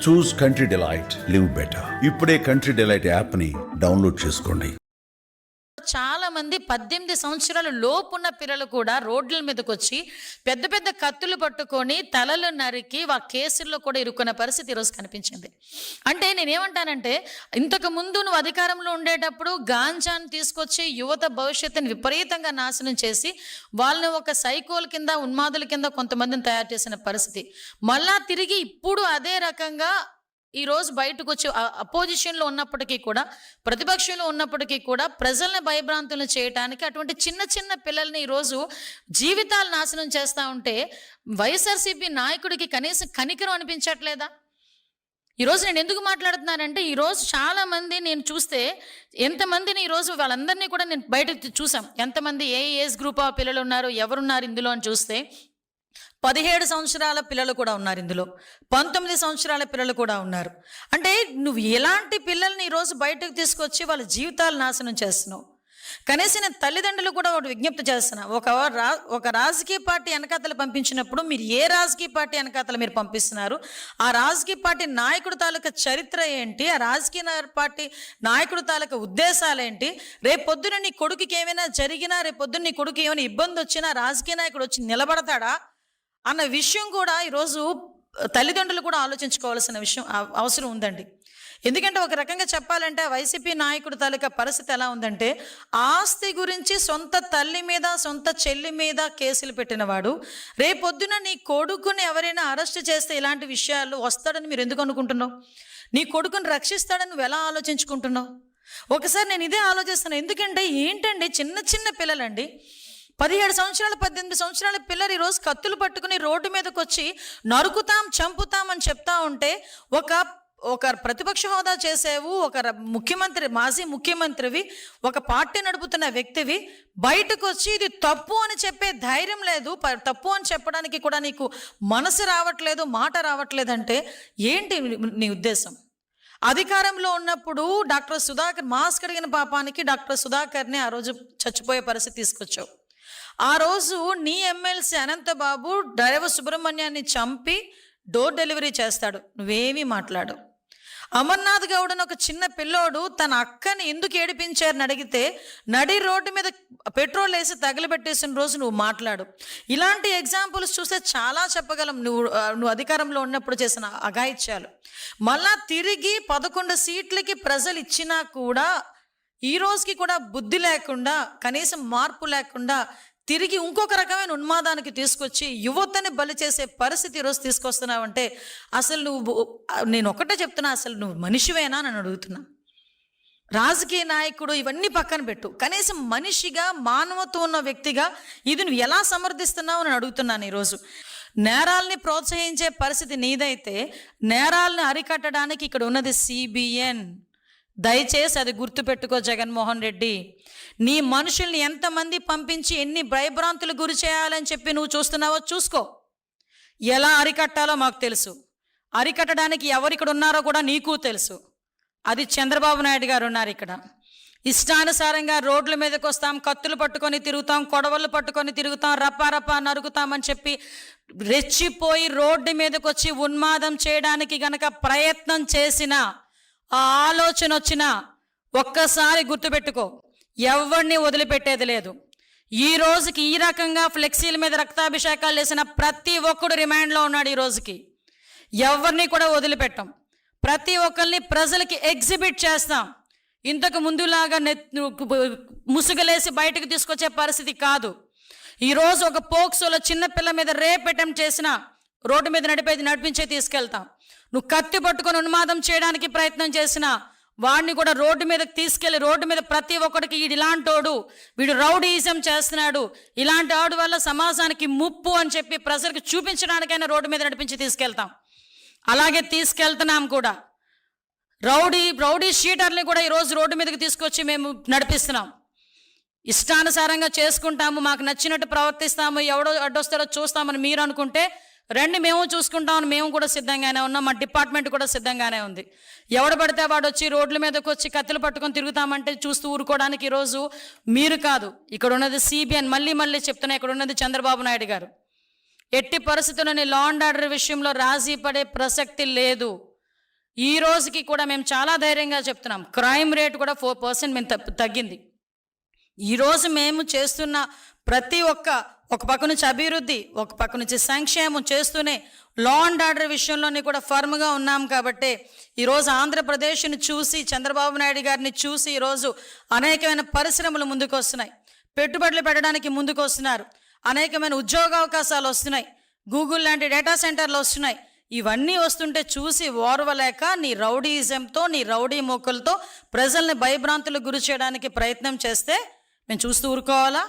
చూస్ country delight, live better. ఇప్పుడే country delight యాప్ని download చేసుకోండి. చాలా మంది 18 సంవత్సరాల లోపున్న పిల్లలు కూడా రోడ్ల మీదకి వచ్చి పెద్ద పెద్ద కత్తులు పట్టుకొని తలలు నరికి కేసుల్లో కూడా ఇరుక్కున్న పరిస్థితి ఈరోజు కనిపించింది. అంటే నేనేమంటానంటే, ఇంతకు ముందు నువ్వు అధికారంలో ఉండేటప్పుడు గాంజాను తీసుకొచ్చి యువత భవిష్యత్తుని విపరీతంగా నాశనం చేసి వాళ్ళని ఒక సైకోల కింద, ఉన్మాదుల కింద కొంతమందిని తయారు చేసిన పరిస్థితి. మళ్ళా తిరిగి ఇప్పుడు అదే రకంగా ఈరోజు బయటకు వచ్చి అపోజిషన్లో ఉన్నప్పటికీ కూడా, ప్రతిపక్షంలో ఉన్నప్పటికీ కూడా ప్రజల్ని భయభ్రాంతులను చేయడానికి అటువంటి చిన్న చిన్న పిల్లల్ని ఈరోజు జీవితాలు నాశనం చేస్తూ ఉంటే వైఎస్ఆర్సీపీ నాయకుడికి కనీసం కనికరం అనిపించట్లేదా? ఈరోజు నేను ఎందుకు మాట్లాడుతున్నానంటే, ఈరోజు చాలామంది నేను చూస్తే ఎంతమందిని ఈరోజు వాళ్ళందరినీ కూడా నేను బయటకు చూసాం. ఎంతమంది ఏ ఏజ్ గ్రూప్ ఆఫ్ పిల్లలు ఉన్నారు, ఎవరున్నారు ఇందులో అని చూస్తే 17 సంవత్సరాల పిల్లలు కూడా ఉన్నారు ఇందులో, 19 సంవత్సరాల పిల్లలు కూడా ఉన్నారు. అంటే నువ్వు ఎలాంటి పిల్లల్ని ఈరోజు బయటకు తీసుకొచ్చి వాళ్ళ జీవితాలు నాశనం చేస్తున్నావు? కనీసం నేను తల్లిదండ్రులు కూడా ఒకటి విజ్ఞప్తి చేస్తున్నా. ఒక రాజకీయ పార్టీ వెనకాతలు పంపించినప్పుడు మీరు ఏ రాజకీయ పార్టీ వెనకాతలు మీరు పంపిస్తున్నారు, ఆ రాజకీయ పార్టీ నాయకుడి తాలూకా చరిత్ర ఏంటి, ఆ రాజకీయ పార్టీ నాయకుడి తాలూకా ఉద్దేశాలు ఏంటి, రేపొద్దున నీ కొడుకుకి ఏమైనా జరిగినా, రేపొద్దున నీ కొడుకు ఏమైనా ఇబ్బంది వచ్చినా రాజకీయ నాయకుడు వచ్చి నిలబడతాడా అన్న విషయం కూడా ఈరోజు తల్లిదండ్రులు కూడా ఆలోచించుకోవాల్సిన అవసరం ఉందండి. ఎందుకంటే ఒక రకంగా చెప్పాలంటే వైసీపీ నాయకుడు తాలూకా పరిస్థితి ఎలా ఉందంటే, ఆస్తి గురించి సొంత తల్లి మీద, సొంత చెల్లి మీద కేసులు పెట్టినవాడు రేపొద్దున నీ కొడుకుని ఎవరైనా అరెస్ట్ చేస్తే ఇలాంటి విషయాలు వస్తాడని మీరు ఎందుకు అనుకుంటున్నావు? నీ కొడుకుని రక్షిస్తాడని నువ్వు ఎలా ఆలోచించుకుంటున్నావు? ఒకసారి నేను ఇదే ఆలోచిస్తున్నాను. ఎందుకంటే ఏంటండి, చిన్న చిన్న పిల్లలండి, 17 సంవత్సరాలు 18 సంవత్సరాల పిల్లలు ఈరోజు కత్తులు పట్టుకుని రోడ్డు మీదకి వచ్చి నరుకుతాం, చంపుతాం అని చెప్తా ఉంటే, ఒక ప్రతిపక్ష హోదా చేసేవు, ఒక ముఖ్యమంత్రి, మాజీ ముఖ్యమంత్రివి, ఒక పార్టీ నడుపుతున్న వ్యక్తివి బయటకు వచ్చి ఇది తప్పు అని చెప్పే ధైర్యం లేదు, తప్పు అని చెప్పడానికి కూడా నీకు మనసు రావట్లేదు, మాట రావట్లేదంటే ఏంటి నీ ఉద్దేశం? అధికారంలో ఉన్నప్పుడు డాక్టర్ సుధాకర్, మాస్క్ అడిగిన పాపానికి డాక్టర్ సుధాకర్ని ఆ రోజు చచ్చిపోయే పరిస్థితి తీసుకొచ్చావు. ఆ రోజు నీ ఎమ్మెల్సీ అనంతబాబు డ్రైవర్ సుబ్రహ్మణ్యాన్ని చంపి డోర్ డెలివరీ చేస్తాడు, నువ్వేమీ మాట్లాడు. అమర్నాథ్ గౌడ్ అని ఒక చిన్న పిల్లోడు తన అక్కని ఎందుకు ఏడిపించారని అడిగితే నడి రోడ్డు మీద పెట్రోల్ వేసి తగిలిపెట్టేసిన రోజు నువ్వు మాట్లాడు. ఇలాంటి ఎగ్జాంపుల్స్ చూస్తే చాలా చెప్పగలం. నువ్వు అధికారంలో ఉన్నప్పుడు చేసిన అఘాయిత్యాలు మళ్ళా తిరిగి 11 సీట్లకి ప్రజలు ఇచ్చినా కూడా ఈ రోజుకి కూడా బుద్ధి లేకుండా, కనీసం మార్పు లేకుండా తిరిగి ఇంకొక రకమైన ఉన్మాదానికి తీసుకొచ్చి యువతని బలి చేసే పరిస్థితి ఈరోజు తీసుకొస్తున్నావంటే అసలు నేను ఒకటే చెప్తున్నా, అసలు నువ్వు మనిషివేనా అని అడుగుతున్నా. రాజకీయ నాయకుడు ఇవన్నీ పక్కన పెట్టు, కనీసం మనిషిగా, మానవత్వం ఉన్న వ్యక్తిగా ఇది నువ్వు ఎలా సమర్థిస్తున్నావు అని అడుగుతున్నాను. ఈరోజు నేరాల్ని ప్రోత్సహించే పరిస్థితి నీదైతే నేరాలను అరికట్టడానికి ఇక్కడ ఉన్నది CBN. దయచేసి అది గుర్తుపెట్టుకో జగన్మోహన్ రెడ్డి. నీ మనుషుల్ని ఎంతమంది పంపించి ఎన్ని భయభ్రాంతులు గురి చేయాలని చెప్పి నువ్వు చూస్తున్నావో చూసుకో. ఎలా అరికట్టాలో మాకు తెలుసు, అరికట్టడానికి ఎవరు ఇక్కడ ఉన్నారో కూడా నీకు తెలుసు. అది చంద్రబాబు నాయుడు గారు ఉన్నారు ఇక్కడ. ఇష్టానుసారంగా రోడ్ల మీదకి వస్తాం, కత్తులు పట్టుకొని తిరుగుతాం, కొడవళ్ళు పట్టుకొని తిరుగుతాం, రప్పా నరుగుతామని చెప్పి రెచ్చిపోయి రోడ్డు మీదకి వచ్చి ఉన్మాదం చేయడానికి గనక ప్రయత్నం చేసిన, ఆ ఆలోచన వచ్చినా ఒక్కసారి గుర్తుపెట్టుకో, ఎవరిని వదిలిపెట్టేది లేదు. ఈ రోజుకి ఈ రకంగా ఫ్లెక్సీల మీద రక్తాభిషేకాలు చేసిన ప్రతి ఒక్కడు రిమాండ్లో ఉన్నాడు. ఈ రోజుకి ఎవరిని కూడా వదిలిపెట్టాం, ప్రతి ఒక్కరిని ప్రజలకి ఎగ్జిబిట్ చేస్తాం. ఇంతకు ముందులాగా ముసుగులేసి బయటకు తీసుకొచ్చే పరిస్థితి కాదు. ఈరోజు ఒక పోక్సోలో చిన్న పిల్ల మీద రేప్ అటెంప్ట్ చేసిన రోడ్డు మీద నడిపించే తీసుకెళ్తాం. నువ్వు కత్తి పట్టుకొని ఉన్మాదం చేయడానికి ప్రయత్నం చేసినా వాడిని కూడా రోడ్డు మీదకి తీసుకెళ్ళి రోడ్డు మీద ప్రతి ఒక్కడికి వీడు ఇలాంటోడు, వీడు రౌడీయిజం చేస్తున్నాడు, ఇలాంటి ఆడు వల్ల సమాజానికి ముప్పు అని చెప్పి ప్రజలకు చూపించడానికైనా రోడ్డు మీద నడిపించి తీసుకెళ్తాం. అలాగే తీసుకెళ్తున్నాం కూడా. రౌడీ షీటర్ని కూడా ఈరోజు రోడ్డు మీదకి తీసుకొచ్చి మేము నడిపిస్తున్నాం. ఇష్టానుసారంగా చేసుకుంటాము, మాకు నచ్చినట్టు ప్రవర్తిస్తాము, ఎవడో అడ్డొస్తాడో చూస్తామని మీరు అనుకుంటే రండి, మేము చూసుకుంటామని మేము కూడా సిద్ధంగానే ఉన్నాం. మా డిపార్ట్మెంట్ కూడా సిద్ధంగానే ఉంది. ఎవడు పడితే వాడు వచ్చి రోడ్ల మీదకి వచ్చి కత్తులు పట్టుకొని తిరుగుతామంటే చూస్తూ ఊరుకోవడానికి ఈరోజు మీరు కాదు, ఇక్కడ ఉన్నది CBN. మళ్ళీ చెప్తున్నా, ఇక్కడ ఉన్నది చంద్రబాబు నాయుడు గారు. ఎట్టి పరిస్థితుల్లోని లా అండ్ ఆర్డర్ విషయంలో రాజీ పడే ప్రసక్తి లేదు. ఈ రోజుకి కూడా మేము చాలా ధైర్యంగా చెప్తున్నాం, క్రైమ్ రేట్ కూడా 4% మేము తగ్గింది. ఈరోజు మేము చేస్తున్న ప్రతి ఒక పక్క నుంచి అభివృద్ధి, ఒక పక్క నుంచి సంక్షేమం చేస్తూనే లా అండ్ ఆర్డర్ విషయంలోని కూడా ఫర్మ్గా ఉన్నాం. కాబట్టి ఈరోజు ఆంధ్రప్రదేశ్ని చూసి, చంద్రబాబు నాయుడు గారిని చూసి ఈరోజు అనేకమైన పరిశ్రమలు ముందుకు వస్తున్నాయి, పెట్టుబడులు పెట్టడానికి ముందుకు వస్తున్నారు, అనేకమైన ఉద్యోగావకాశాలు వస్తున్నాయి, గూగుల్ లాంటి డేటా సెంటర్లు వస్తున్నాయి. ఇవన్నీ వస్తుంటే చూసి ఓర్వలేక నీ రౌడీయిజంతో, నీ రౌడీ మోకలతో ప్రజల్ని భయభ్రాంతులకు గురి చేయడానికి ప్రయత్నం చేస్తే మేము చూస్తూ ఊరుకోవాలా?